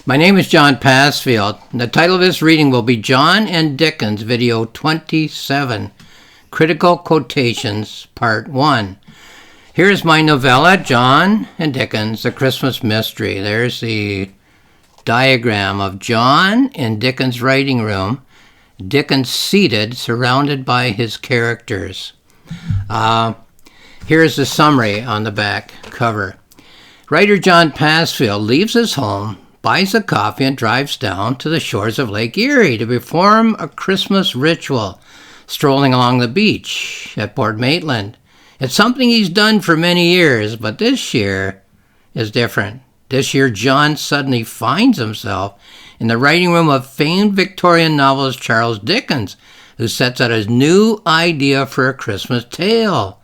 My name is John Passfield, and the title of this reading will be John and Dickens, Video 27, Critical Quotations, Part 1. Here's my novella, John and Dickens, The Christmas Mystery. There's the diagram of John in Dickens' writing room, Dickens seated, surrounded by his characters. Here's the summary on the back cover. Writer John Passfield leaves his home, buys a coffee, and drives down to the shores of Lake Erie to perform a Christmas ritual, strolling along the beach at Port Maitland. It's something he's done for many years, but this year is different. This year, John suddenly finds himself in the writing room of famed Victorian novelist Charles Dickens, who sets out his new idea for a Christmas tale.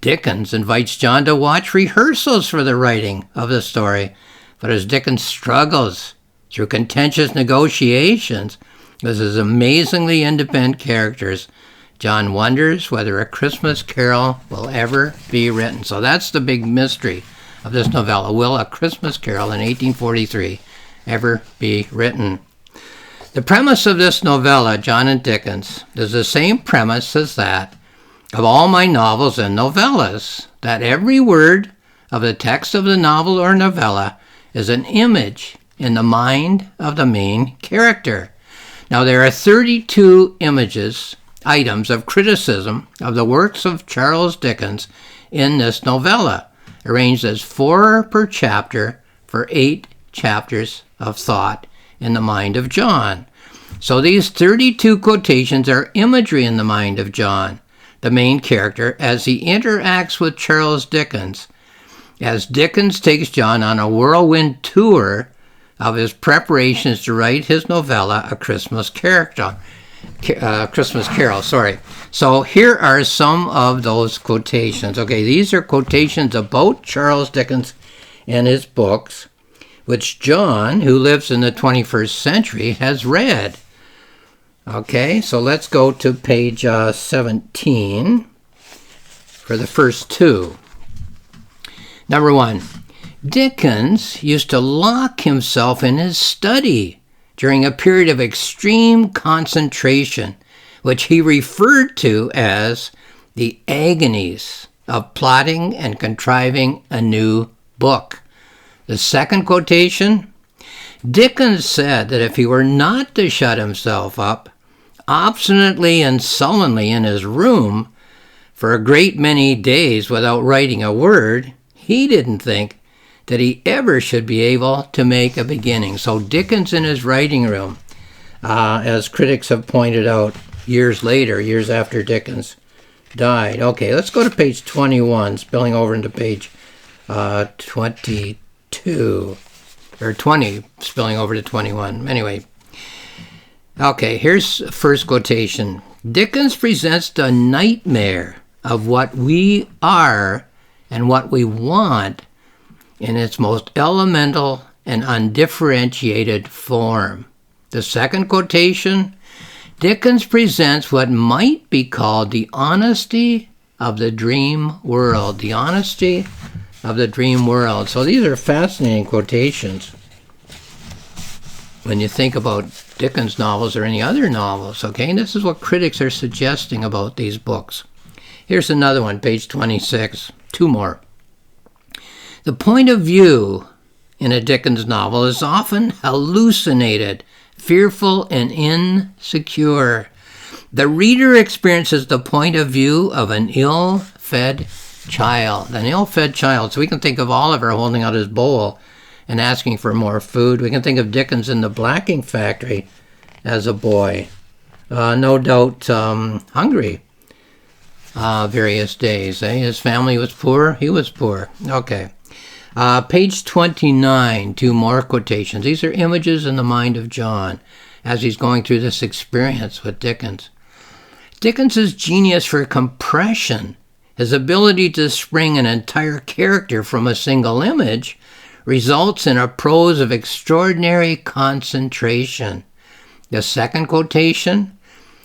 Dickens invites John to watch rehearsals for the writing of the story, but as Dickens struggles through contentious negotiations with his amazingly independent characters, John wonders whether a Christmas carol will ever be written. So that's the big mystery of this novella. Will A Christmas Carol in 1843 ever be written? The premise of this novella, John and Dickens, is the same premise as that of all my novels and novellas, that every word of the text of the novel or novella is an image in the mind of the main character. Now, there are 32 items of criticism of the works of Charles Dickens in this novella, arranged as 4 per chapter for 8 chapters of thought in the mind of John. So these 32 quotations are imagery in the mind of John, the main character, as he interacts with Charles Dickens, as Dickens takes John on a whirlwind tour of his preparations to write his novella, A Christmas Carol. So here are some of those quotations. Okay, these are quotations about Charles Dickens and his books, which John, who lives in the 21st century, has read. Okay, so let's go to page 17 for the first two. Number 1, Dickens used to lock himself in his study during a period of extreme concentration, which he referred to as the agonies of plotting and contriving a new book. The second quotation, Dickens said that if he were not to shut himself up obstinately and sullenly in his room for a great many days without writing a word, he didn't think that he ever should be able to make a beginning. So Dickens in his writing room, as critics have pointed out years later, years after Dickens died. Okay, let's go to page 21, spilling over into page 22, or 20, spilling over to 21. Anyway, okay, here's the first quotation. Dickens presents the nightmare of what we are and what we want in its most elemental and undifferentiated form. The second quotation, Dickens presents what might be called the honesty of the dream world. The honesty of the dream world. So these are fascinating quotations when you think about Dickens novels or any other novels, okay? And this is what critics are suggesting about these books. Here's another one, page 26. 2 more. The point of view in a Dickens novel is often hallucinated, fearful, and insecure. The reader experiences the point of view of an ill-fed child. So we can think of Oliver holding out his bowl and asking for more food. We can think of Dickens in the blacking factory as a boy. No doubt hungry various days. His family was poor. He was poor. Okay. Page 29, 2 more quotations. These are images in the mind of John as he's going through this experience with Dickens. Dickens's genius for compression, his ability to spring an entire character from a single image, results in a prose of extraordinary concentration. The second quotation,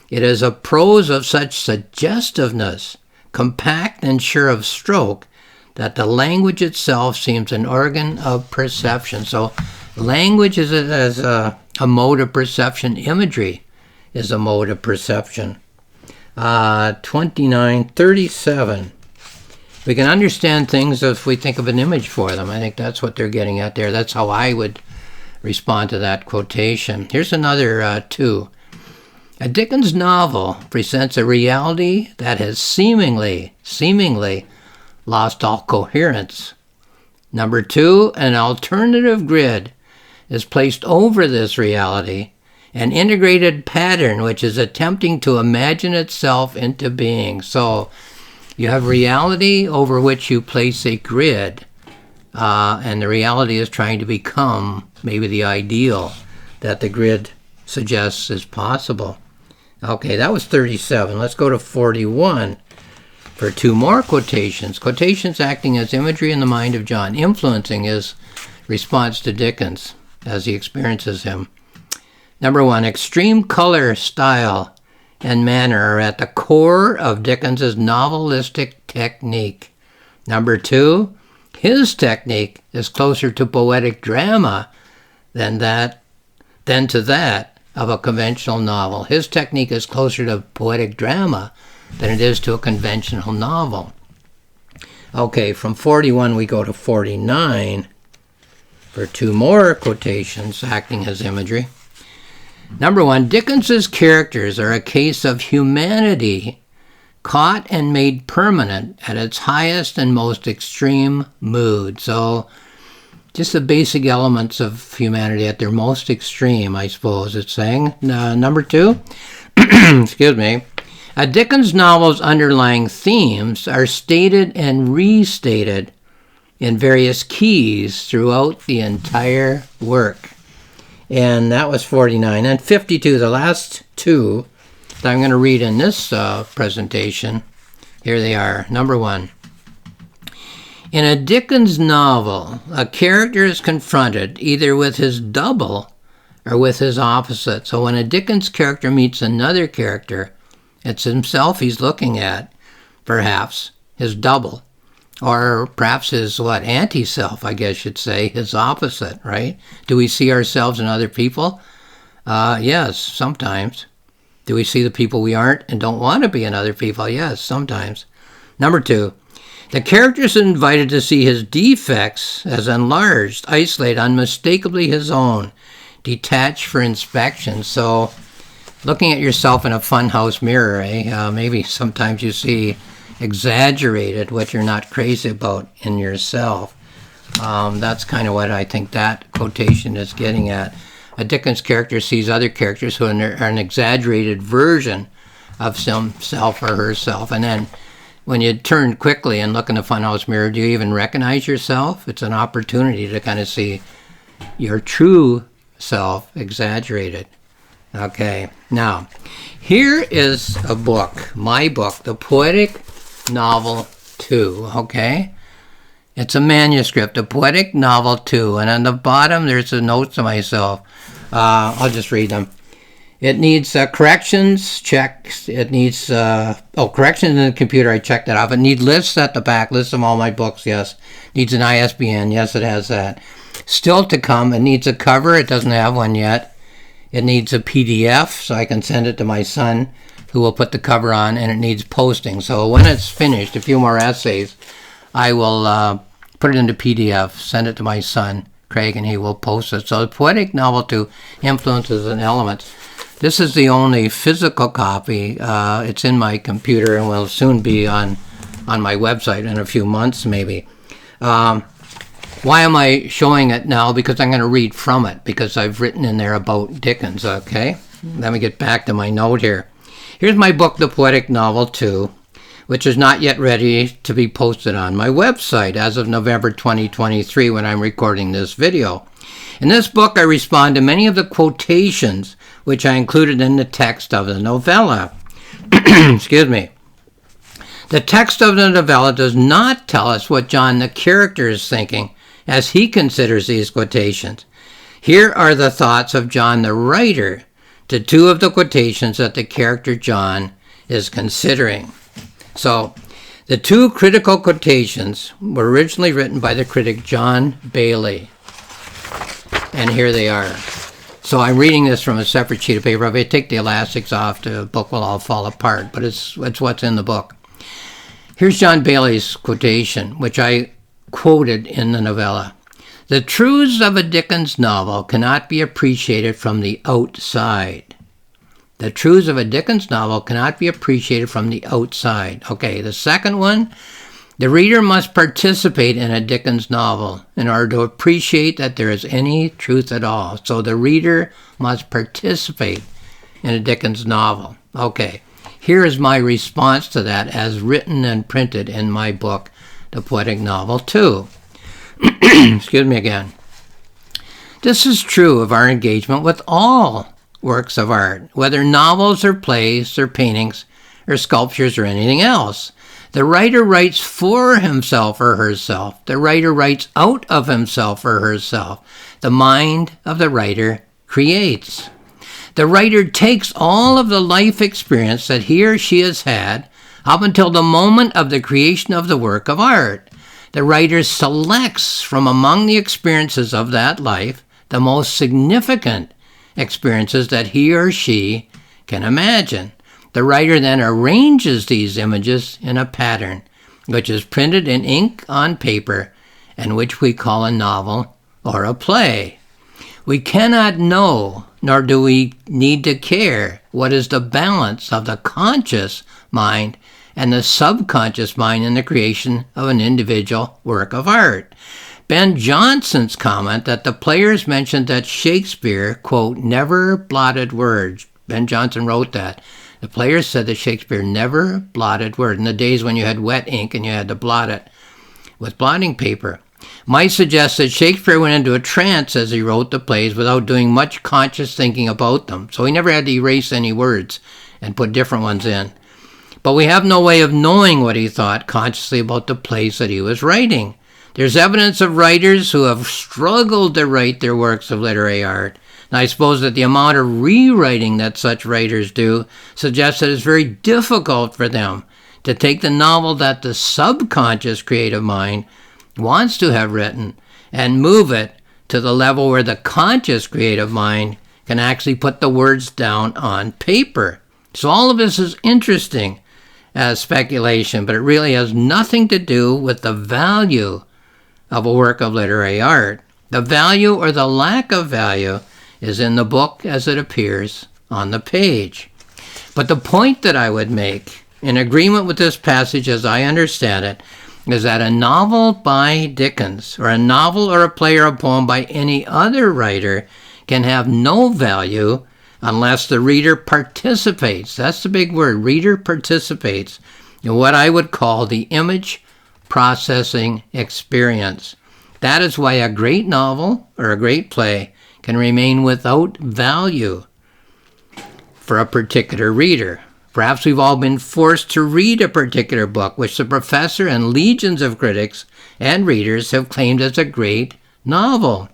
it is a prose of such suggestiveness, compact and sure of stroke, that the language itself seems an organ of perception. So Language is a mode of perception. Imagery is a mode of perception. 2937. We can understand things if we think of an image for them. I think that's what they're getting at there. That's how I would respond to that quotation. Here's another two. A Dickens novel presents a reality that has seemingly lost all coherence. Number two, an alternative grid is placed over this reality, an integrated pattern which is attempting to imagine itself into being. So you have reality over which you place a grid, and the reality is trying to become maybe the ideal that the grid suggests is possible. Okay, that was 37. Let's go to 41 for two more quotations. Quotations acting as imagery in the mind of John, influencing his response to Dickens as he experiences him. Number one, extreme color, style, and manner are at the core of Dickens's novelistic technique. Number two, his technique is closer to poetic drama than to that of a conventional novel. His technique is closer to poetic drama than it is to a conventional novel. Okay, from 41 we go to 49 for two more quotations acting as imagery. Number one, Dickens's characters are a case of humanity caught and made permanent at its highest and most extreme mood. So just the basic elements of humanity at their most extreme, I suppose it's saying. Number two, excuse me, a Dickens novel's underlying themes are stated and restated in various keys throughout the entire work. And that was 49. And 52, the last two that I'm going to read in this presentation. Here they are. Number one. In a Dickens novel, a character is confronted either with his double or with his opposite. So when a Dickens character meets another character, it's himself he's looking at, perhaps, his double. Or perhaps his, anti-self, I guess you'd say, his opposite, right? Do we see ourselves in other people? Yes, sometimes. Do we see the people we aren't and don't want to be in other people? Yes, sometimes. Number two, the character is invited to see his defects as enlarged, isolated, unmistakably his own, detached for inspection. So, looking at yourself in a funhouse mirror, maybe sometimes you see exaggerated what you're not crazy about in yourself. That's kind of what I think that quotation is getting at. A Dickens character sees other characters who are an exaggerated version of himself or herself. And then when you turn quickly and look in the funhouse mirror, do you even recognize yourself? It's an opportunity to kind of see your true self exaggerated. Okay, now, here is a book, my book, The Poetic Novel 2, okay? It's a manuscript, A Poetic Novel 2, and on the bottom there's a note to myself. I'll just read them. It needs corrections, checks. It needs, corrections in the computer, I checked that off. It needs lists at the back, lists of all my books, yes. Needs an ISBN, yes, it has that. Still to come, it needs a cover, it doesn't have one yet. It needs a PDF, so I can send it to my son, who will put the cover on, and it needs posting. So when it's finished, a few more essays, I will put it into PDF, send it to my son, Craig, and he will post it. So the Poetic Novel 2, Influences and Elements. This is the only physical copy. It's in my computer and will soon be on my website in a few months, maybe. Why am I showing it now? Because I'm going to read from it, because I've written in there about Dickens, okay? Let me get back to my note here. Here's my book, The Poetic Novel 2, which is not yet ready to be posted on my website as of November 2023 when I'm recording this video. In this book, I respond to many of the quotations which I included in the text of the novella. Excuse me. The text of the novella does not tell us what John the character is thinking as he considers these quotations. Here are the thoughts of John the writer to two of the quotations that the character John is considering. So, the two critical quotations were originally written by the critic John Bailey. And here they are. So I'm reading this from a separate sheet of paper. If I take the elastics off, the book will all fall apart, but it's what's in the book. Here's John Bailey's quotation, which I quoted in the novella. The truths of a Dickens novel cannot be appreciated from the outside. The truths of a Dickens novel cannot be appreciated from the outside. Okay, the second one, the reader must participate in a Dickens novel in order to appreciate that there is any truth at all. So the reader must participate in a Dickens novel. Okay, here is my response to that as written and printed in my book, The Poetic Novel 2. Excuse me again. This is true of our engagement with all works of art, whether novels or plays or paintings or sculptures or anything else. The writer writes for himself or herself. The writer writes out of himself or herself. The mind of the writer creates. The writer takes all of the life experience that he or she has had up until the moment of the creation of the work of art. The writer selects from among the experiences of that life the most significant experiences that he or she can imagine. The writer then arranges these images in a pattern, which is printed in ink on paper, and which we call a novel or a play. We cannot know, nor do we need to care, what is the balance of the conscious mind and the subconscious mind in the creation of an individual work of art. Ben Jonson's comment that the players mentioned that Shakespeare, quote, never blotted words. Ben Jonson wrote that. The players said that Shakespeare never blotted words in the days when you had wet ink and you had to blot it with blotting paper. Might suggest that Shakespeare went into a trance as he wrote the plays without doing much conscious thinking about them. So he never had to erase any words and put different ones in. But we have no way of knowing what he thought consciously about the plays that he was writing. There's evidence of writers who have struggled to write their works of literary art. And I suppose that the amount of rewriting that such writers do suggests that it's very difficult for them to take the novel that the subconscious creative mind wants to have written and move it to the level where the conscious creative mind can actually put the words down on paper. So all of this is interesting as speculation, but it really has nothing to do with the value of a work of literary art. The value or the lack of value is in the book as it appears on the page. But the point that I would make, in agreement with this passage as I understand it, is that a novel by Dickens, or a novel or a play or a poem by any other writer, can have no value unless the reader participates. That's the big word, reader participates in what I would call the image processing experience. That is why a great novel or a great play can remain without value for a particular reader. Perhaps we've all been forced to read a particular book which the professor and legions of critics and readers have claimed as a great novel.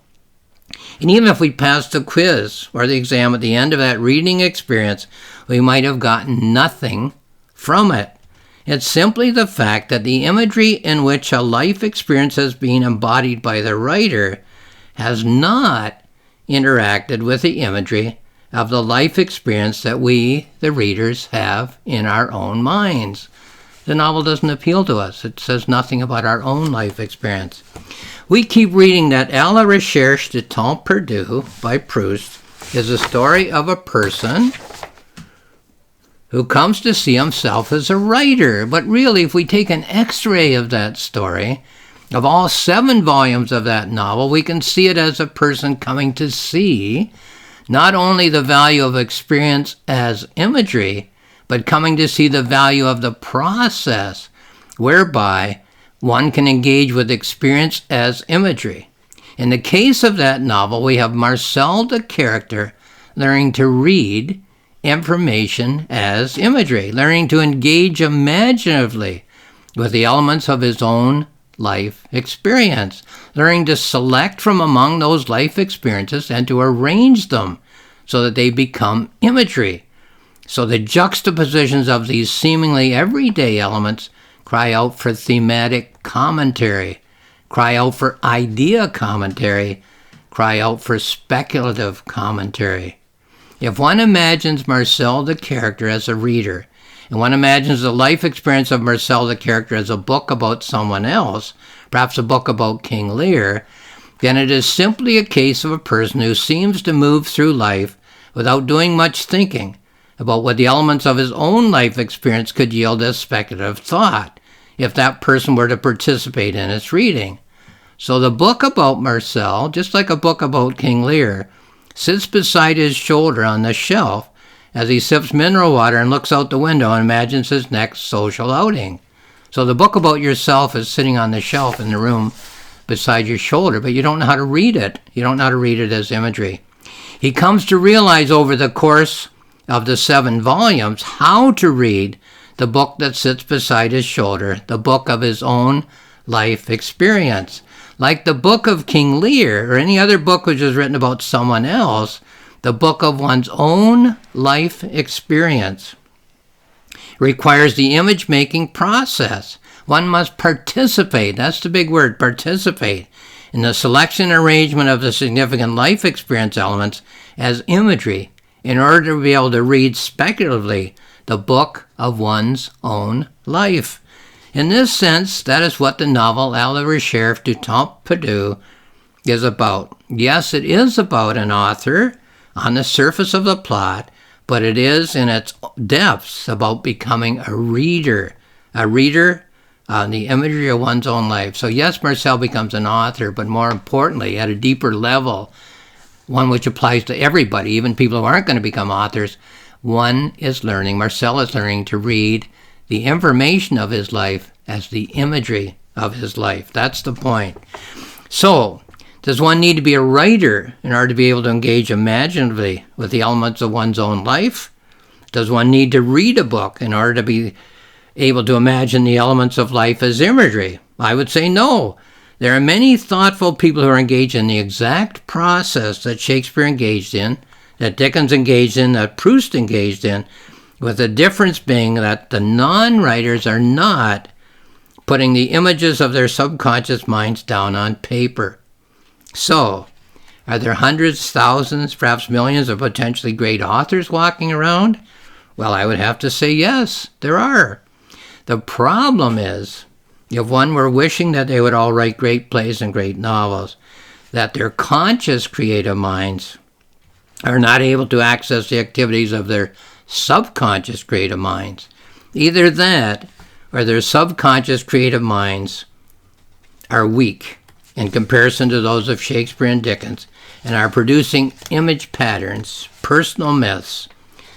And even if we passed the quiz or the exam at the end of that reading experience, we might have gotten nothing from it. It's simply the fact that the imagery in which a life experience has been embodied by the writer has not interacted with the imagery of the life experience that we, the readers, have in our own minds. The novel doesn't appeal to us. It says nothing about our own life experience. We keep reading that À la recherche de temps perdu by Proust is a story of a person who comes to see himself as a writer. But really, if we take an X-ray of that story, of all 7 volumes of that novel, we can see it as a person coming to see not only the value of experience as imagery, but coming to see the value of the process whereby one can engage with experience as imagery. In the case of that novel, we have Marcel, the character, learning to read information as imagery, learning to engage imaginatively with the elements of his own life experience, learning to select from among those life experiences and to arrange them so that they become imagery. So the juxtapositions of these seemingly everyday elements cry out for thematic commentary, cry out for idea commentary, cry out for speculative commentary. If one imagines Marcel the character as a reader, and one imagines the life experience of Marcel the character as a book about someone else, perhaps a book about King Lear, then it is simply a case of a person who seems to move through life without doing much thinking about what the elements of his own life experience could yield as speculative thought, if that person were to participate in its reading. So the book about Marcel, just like a book about King Lear, sits beside his shoulder on the shelf as he sips mineral water and looks out the window and imagines his next social outing. So the book about yourself is sitting on the shelf in the room beside your shoulder, but you don't know how to read it. You don't know how to read it as imagery. He comes to realize over the course of the 7 volumes how to read the book that sits beside his shoulder, the book of his own life experience. Like the book of King Lear or any other book which is written about someone else, the book of one's own life experience requires the image-making process. One must participate, that's the big word, participate, in the selection and arrangement of the significant life experience elements as imagery in order to be able to read speculatively the book of one's own life. In this sense, that is what the novel À la Recherche du Temps Perdu is about. Yes, it is about an author on the surface of the plot, but it is in its depths about becoming a reader on the imagery of one's own life. So yes, Marcel becomes an author, but more importantly, at a deeper level, one which applies to everybody, even people who aren't going to become authors, Marcel is learning to read the information of his life as the imagery of his life. That's the point. So, does one need to be a writer in order to be able to engage imaginatively with the elements of one's own life? Does one need to read a book in order to be able to imagine the elements of life as imagery? I would say no. There are many thoughtful people who are engaged in the exact process that Shakespeare engaged in, that Dickens engaged in, that Proust engaged in, with the difference being that the non-writers are not putting the images of their subconscious minds down on paper. So, are there hundreds, thousands, perhaps millions of potentially great authors walking around? Well, I would have to say yes, there are. The problem is, if one were wishing that they would all write great plays and great novels, that their conscious creative minds are not able to access the activities of their subconscious creative minds. Either that, or their subconscious creative minds are weak in comparison to those of Shakespeare and Dickens, and are producing image patterns, personal myths,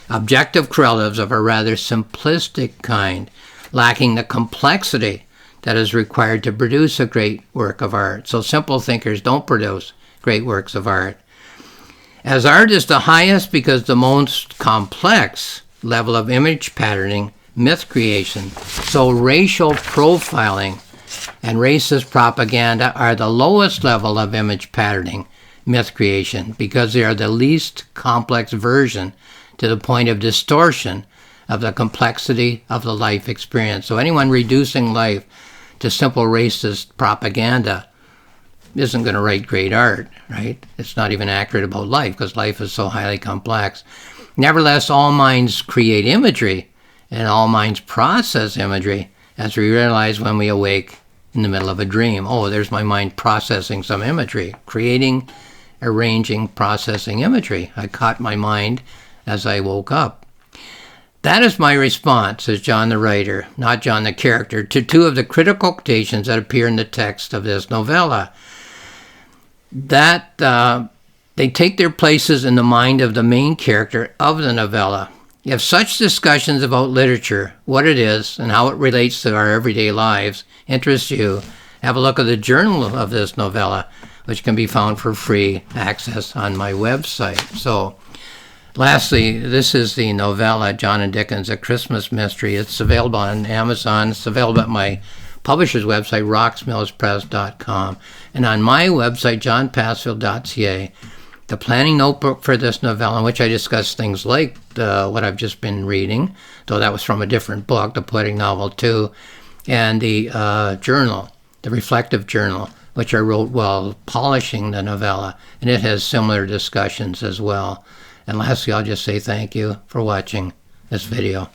objective correlatives of a rather simplistic kind, lacking the complexity that is required to produce a great work of art. So simple thinkers don't produce great works of art. As art is the highest because the most complex level of image patterning, myth creation, so racial profiling and racist propaganda are the lowest level of image patterning, myth creation, because they are the least complex version to the point of distortion of the complexity of the life experience. So anyone reducing life to simple racist propaganda isn't going to write great art, right? It's not even accurate about life because life is so highly complex. Nevertheless, all minds create imagery and all minds process imagery, as we realize when we awake in the middle of a dream. Oh, there's my mind processing some imagery, creating, arranging, processing imagery. I caught my mind as I woke up. That is my response as John the writer, not John the character, to 2 of the critical quotations that appear in the text of this novella. That they take their places in the mind of the main character of the novella. If such discussions about literature, what it is, and how it relates to our everyday lives interest you, have a look at the journal of this novella, which can be found for free access on my website. So, lastly, this is the novella, John and Dickens, A Christmas Mystery. It's available on Amazon. It's available at my publisher's website, roxmillspress.com. And on my website, johnpassfield.ca, the planning notebook for this novella, in which I discuss things like what I've just been reading, though that was from a different book, the poetic novel too, and the journal, the reflective journal, which I wrote while polishing the novella, and it has similar discussions as well. And lastly, I'll just say thank you for watching this video.